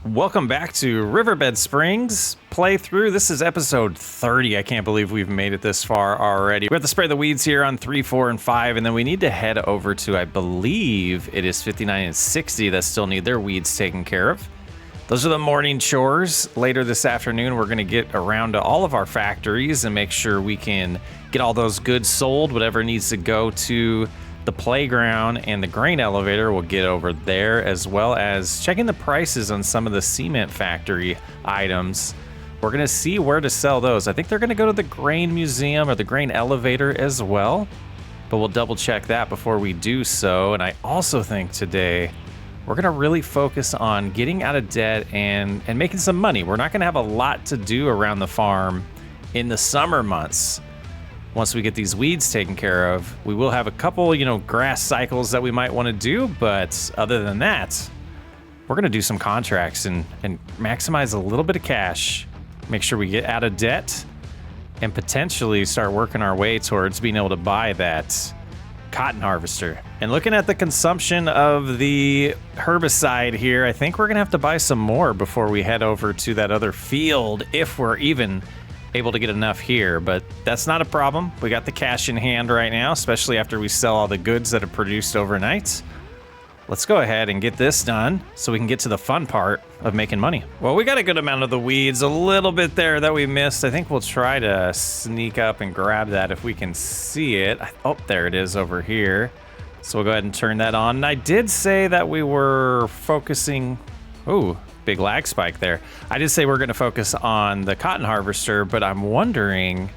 Welcome back to Riverbend Springs playthrough. This is episode 30. I can't believe we've made it this far already. We have to spray the weeds here on 3, 4, and 5, and then we need to head over to, I believe it is 59 and 60 that still need their weeds taken care of. Those are the morning chores. Later this afternoon, we're going to get around to all of our factories and make sure we can get all those goods sold. Whatever needs to go to the playground and the grain elevator will get over there, as well as checking the prices on some of the cement factory items. We're going to see where to sell those. I think they're going to go to the grain museum or the grain elevator as well, but we'll double check that before we do so. And I also think today we're going to really focus on getting out of debt and making some money. We're not going to have a lot to do around the farm in the summer months. Once we get these weeds taken care of, we will have a couple, grass cycles that we might want to do. But other than that, we're going to do some contracts and maximize a little bit of cash. Make sure we get out of debt and potentially start working our way towards being able to buy that cotton harvester. And looking at the consumption of the herbicide here, I think we're going to have to buy some more before we head over to that other field, if we're even able to get enough here, but that's not a problem. We got the cash in hand right now, especially after we sell all the goods that are produced overnight. Let's go ahead and get this done so we can get to the fun part of making money. Well, we got a good amount of the weeds, a little bit there that we missed. I think we'll try to sneak up and grab that if we can see it. Oh, there it is over here. So we'll go ahead and turn that on. And I did say that we were focusing... Ooh, big lag spike there. I did say we're going to focus on the cotton harvester, but I'm wondering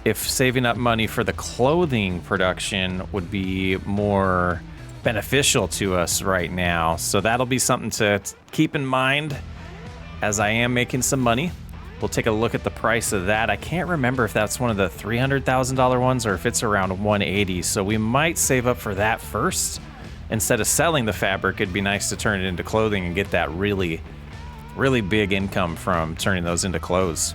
if saving up money for the clothing production would be more beneficial to us right now. So that'll be something to keep in mind as I am making some money. We'll take a look at the price of that. I can't remember if that's one of the $300,000 ones or if it's around 180. So we might save up for that first. Instead of selling the fabric, it'd be nice to turn it into clothing and get that really, really big income from turning those into clothes.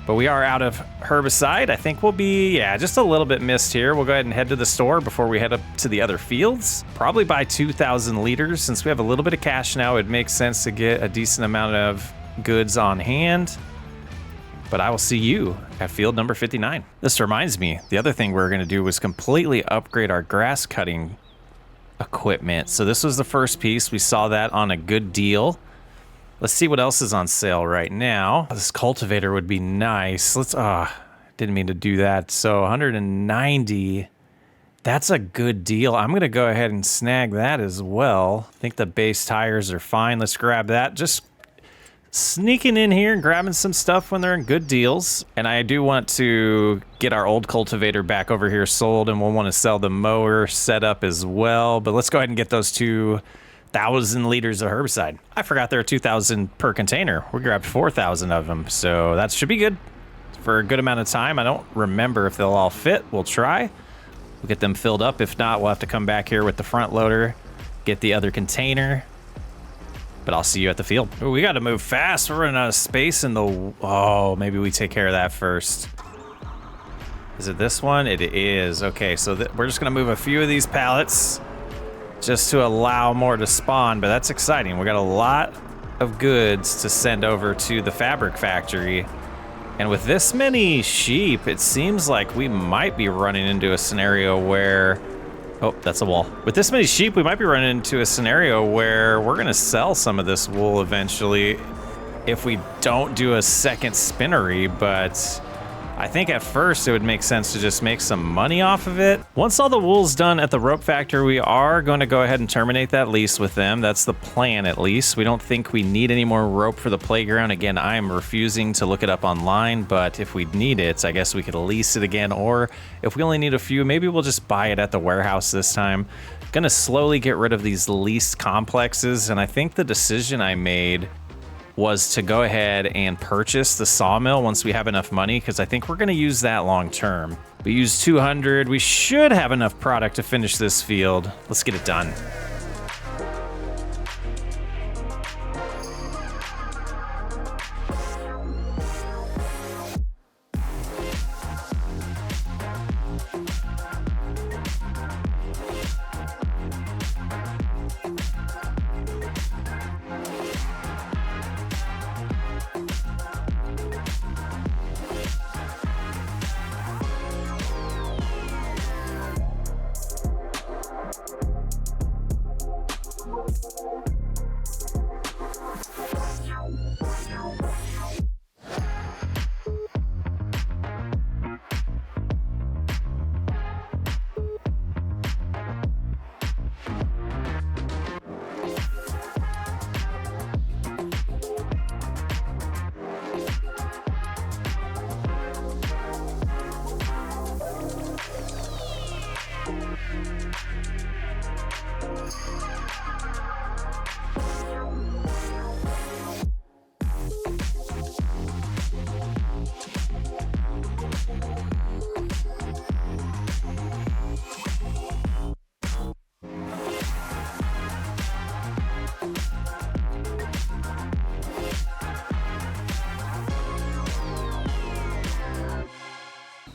But we are out of herbicide. I think we'll be, just a little bit missed here. We'll go ahead and head to the store before we head up to the other fields. Probably buy 2,000 liters. Since we have a little bit of cash now, it makes sense to get a decent amount of goods on hand. But I will see you at field number 59. This reminds me, the other thing we're going to do was completely upgrade our grass cutting equipment. So this was the first piece. We saw that on a good deal. Let's see what else is on sale right now. This cultivator would be nice. Didn't mean to do that. So 190. That's a good deal. I'm going to go ahead and snag that as well. I think the base tires are fine. Let's grab that. Just sneaking in here and grabbing some stuff when they're in good deals. And I do want to get our old cultivator back over here sold, and we'll want to sell the mower setup as well. But let's go ahead and get those 2,000 liters of herbicide. I forgot there are 2,000 per container. We grabbed 4,000 of them, so that should be good for a good amount of time. I don't remember if they'll all fit. We'll try. We'll get them filled up. If not, we'll have to come back here with the front loader, get the other container. But I'll see you at the field. Ooh, we got to move fast. We're running out of space in the... Oh, maybe we take care of that first. Is it this one? It is. Okay, so we're just going to move a few of these pallets just to allow more to spawn, but that's exciting. We got a lot of goods to send over to the fabric factory. And with this many sheep, it seems like we might be running into a scenario where... Oh, that's a wall. With this many sheep, we might be running into a scenario where we're going to sell some of this wool eventually if we don't do a second spinnery, but I think at first it would make sense to just make some money off of it. Once all the wool's done at the rope factory, we are going to go ahead and terminate that lease with them. That's the plan, at least. We don't think we need any more rope for the playground. Again, I am refusing to look it up online, but if we need it, I guess we could lease it again, or if we only need a few, maybe we'll just buy it at the warehouse this time. Gonna slowly get rid of these leased complexes, and I think the decision I made was to go ahead and purchase the sawmill once we have enough money, because I think we're going to use that long term. We used 200. We should have enough product to finish this field. Let's get it done.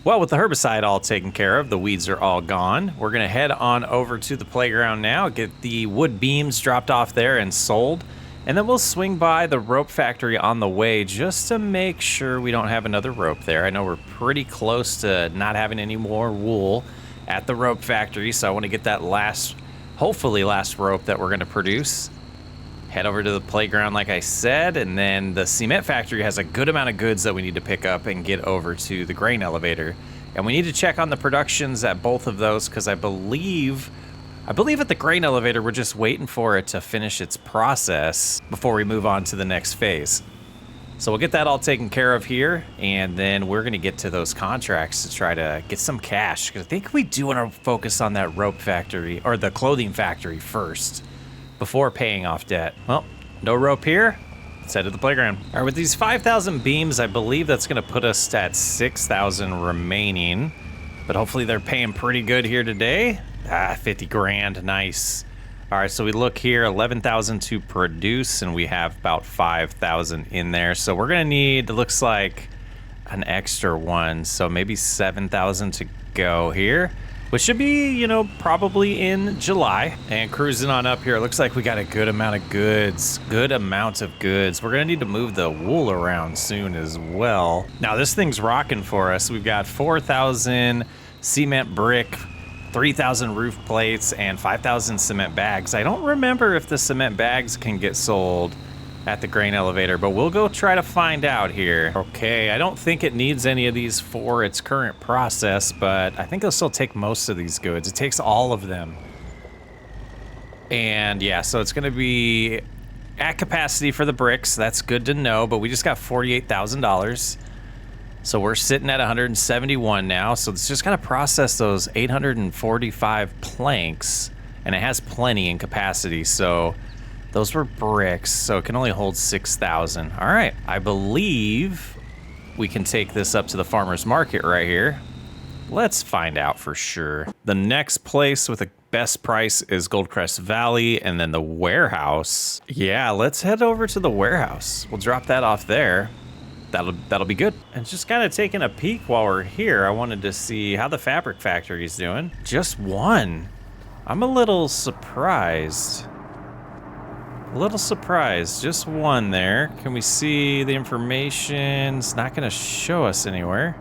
Well, with the herbicide all taken care of, the weeds are all gone. We're gonna head on over to the playground now, get the wood beams dropped off there and sold. And then we'll swing by the rope factory on the way just to make sure we don't have another rope there. I know we're pretty close to not having any more wool at the rope factory, so I want to get that hopefully last rope that we're going to produce. Head over to the playground like I said, and then the cement factory has a good amount of goods that we need to pick up and get over to the grain elevator. And we need to check on the productions at both of those because I believe at the grain elevator, we're just waiting for it to finish its process before we move on to the next phase. So we'll get that all taken care of here, and then we're gonna get to those contracts to try to get some cash. Because I think we do want to focus on that rope factory, or the clothing factory first, before paying off debt. Well, no rope here. Let's head to the playground. All right, with these 5,000 beams, I believe that's gonna put us at 6,000 remaining. But hopefully they're paying pretty good here today. 50 grand, nice. All right, so we look here, 11,000 to produce, and we have about 5,000 in there. So we're gonna need, it looks like, an extra one. So maybe 7,000 to go here, which should be, you know, probably in July. And cruising on up here, it looks like we got a good amount of goods, We're gonna need to move the wool around soon as well. Now this thing's rocking for us. We've got 4,000 cement brick, 3,000 roof plates, and 5,000 cement bags. I don't remember if the cement bags can get sold at the grain elevator, but we'll go try to find out here. Okay, I don't think it needs any of these for its current process, but I think it'll still take most of these goods. It takes all of them. And yeah, so it's gonna be at capacity for the bricks. That's good to know, but we just got $48,000. So we're sitting at 171 now. So it's just gonna process those 845 planks, and it has plenty in capacity. So those were bricks, so it can only hold 6,000. All right, I believe we can take this up to the farmer's market right here. Let's find out for sure. The next place with the best price is Goldcrest Valley, and then the warehouse. Yeah, let's head over to the warehouse. We'll drop that off there. That'll be good. And just kind of taking a peek while we're here, I wanted to see how the fabric factory is doing. Just one. I'm a little surprised. Just one there. Can we see the information? It's not gonna show us anywhere.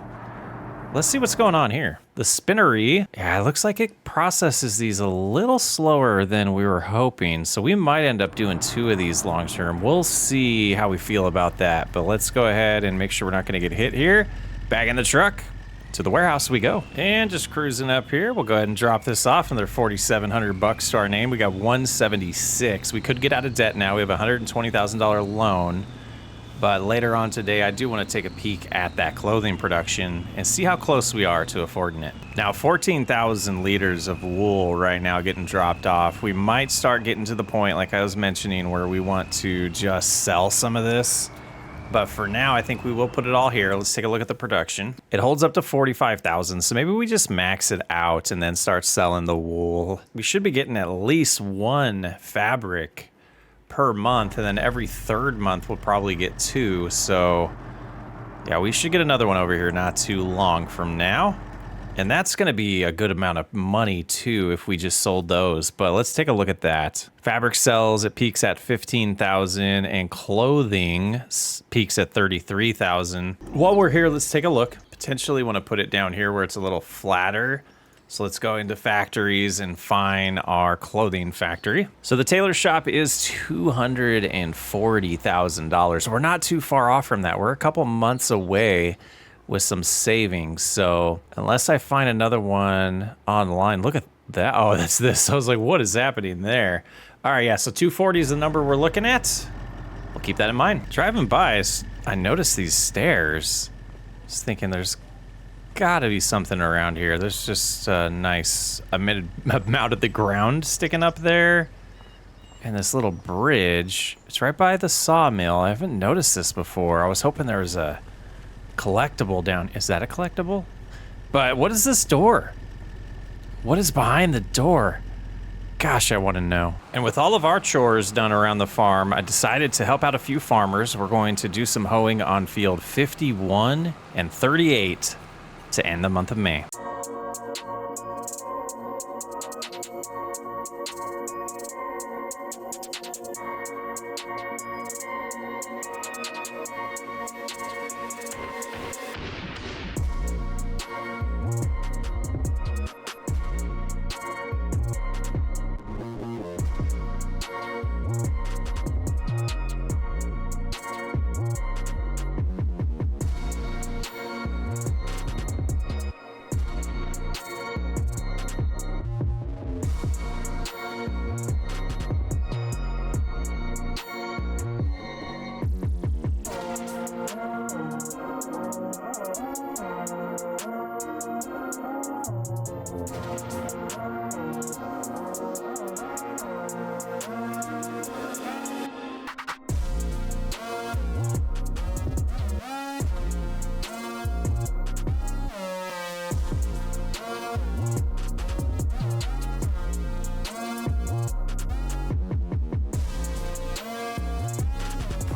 Let's see what's going on here. The spinnery, yeah, it looks like it processes these a little slower than we were hoping. So we might end up doing 2 of these long term. We'll see how we feel about that. But let's go ahead and make sure we're not gonna get hit here. Back in the truck, to the warehouse we go. And just cruising up here, we'll go ahead and drop this off. Another 4,700 bucks to our name. We got 176. We could get out of debt now. We have a $120,000 loan. But later on today, I do want to take a peek at that clothing production and see how close we are to affording it. Now, 14,000 liters of wool right now getting dropped off. We might start getting to the point, like I was mentioning, where we want to just sell some of this. But for now, I think we will put it all here. Let's take a look at the production. It holds up to 45,000, so maybe we just max it out and then start selling the wool. We should be getting at least one fabric per month, and then every third month we'll probably get 2. So yeah, we should get another one over here not too long from now. And that's going to be a good amount of money too if we just sold those. But let's take a look at that. Fabric sells, it peaks at 15,000, and clothing peaks at 33,000. While we're here, let's take a look. Potentially want to put it down here where it's a little flatter. So let's go into factories and find our clothing factory. So the tailor shop is $240,000. We're not too far off from that. We're a couple months away with some savings. So unless I find another one online, look at that. Oh, that's this. I was like, what is happening there? All right, yeah, so 240 is the number we're looking at. We'll keep that in mind. Driving by, I noticed these stairs. Just thinking there's gotta be something around here. There's just a nice amount of the ground sticking up there. And this little bridge. It's right by the sawmill. I haven't noticed this before. I was hoping there was a collectible down. Is that a collectible? But what is this door? What is behind the door? Gosh, I want to know. And with all of our chores done around the farm, I decided to help out a few farmers. We're going to do some hoeing on field 51 and 38 to end the month of May.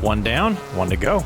One down, one to go.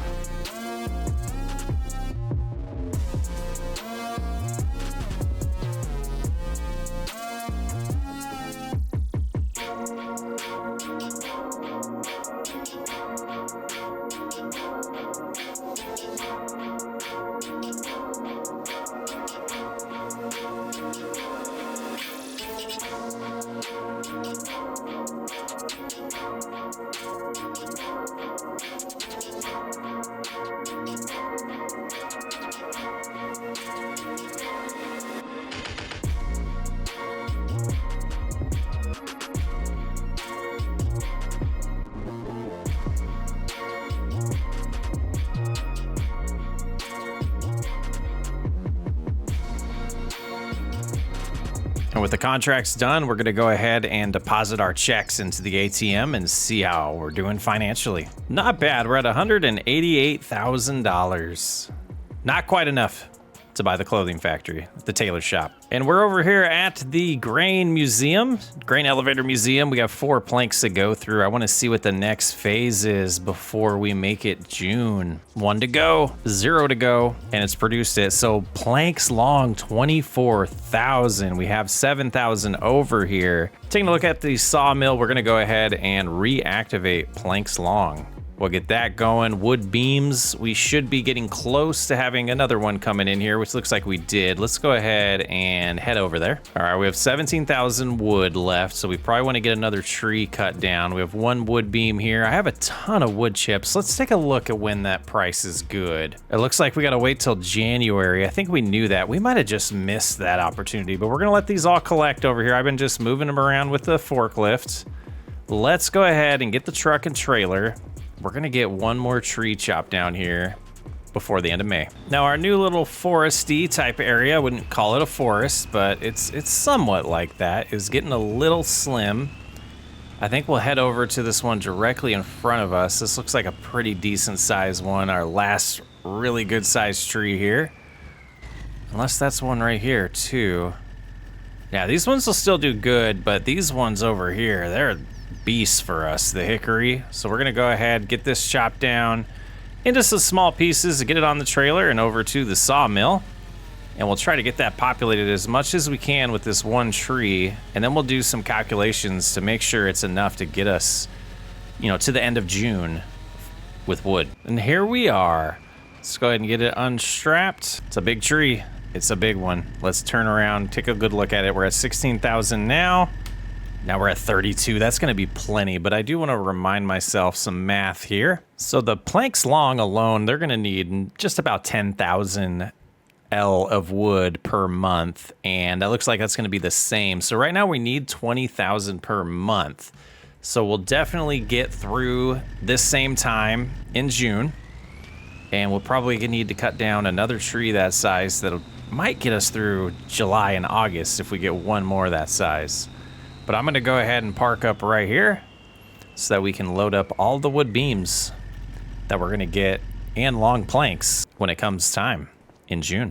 And with the contracts done, we're going to go ahead and deposit our checks into the ATM and see how we're doing financially. Not bad. We're at $188,000. Not quite enough to buy the clothing factory, the tailor shop. And we're over here at the grain elevator museum. We got 4 planks to go through. I want to see what the next phase is before we make it June. 1 to go, 0 to go, and it's produced it. So planks long, 24,000. We have 7,000 over here. Taking a look at the sawmill, we're gonna go ahead and reactivate planks long. We'll get that going. Wood beams, we should be getting close to having another one coming in here, which looks like we did. Let's go ahead and head over there. All right, we have 17,000 wood left, so we probably want to get another tree cut down. We have 1 wood beam here. I have a ton of wood chips. Let's take a look at when that price is good. It looks like we got to wait till January. I think we knew that. We might have just missed that opportunity, but we're going to let these all collect over here. I've been just moving them around with the forklift. Let's go ahead and get the truck and trailer. We're gonna get 1 more tree chopped down here before the end of May. Now our new little foresty type area, I wouldn't call it a forest, but it's somewhat like that, is getting a little slim. I think we'll head over to this one directly in front of us. This looks like a pretty decent sized one, our last really good sized tree here. Unless that's one right here too. Yeah, these ones will still do good, but these ones over here, they're beasts for us, the hickory. So we're gonna go ahead, get this chopped down into some small pieces to get it on the trailer and over to the sawmill. And we'll try to get that populated as much as we can with this 1 tree. And then we'll do some calculations to make sure it's enough to get us, to the end of June with wood. And here we are. Let's go ahead and get it unstrapped. It's a big tree. It's a big one. Let's turn around, take a good look at it. We're at 16,000 now. Now we're at 32. That's going to be plenty, but I do want to remind myself some math here. So the planks long alone, they're going to need just about 10,000 L of wood per month, and that looks like that's going to be the same. So right now we need 20,000 per month. So we'll definitely get through this same time in June, and we'll probably need to cut down another tree that size that might get us through July and August if we get 1 more that size. But I'm gonna go ahead and park up right here so that we can load up all the wood beams that we're gonna get and long planks when it comes time in June.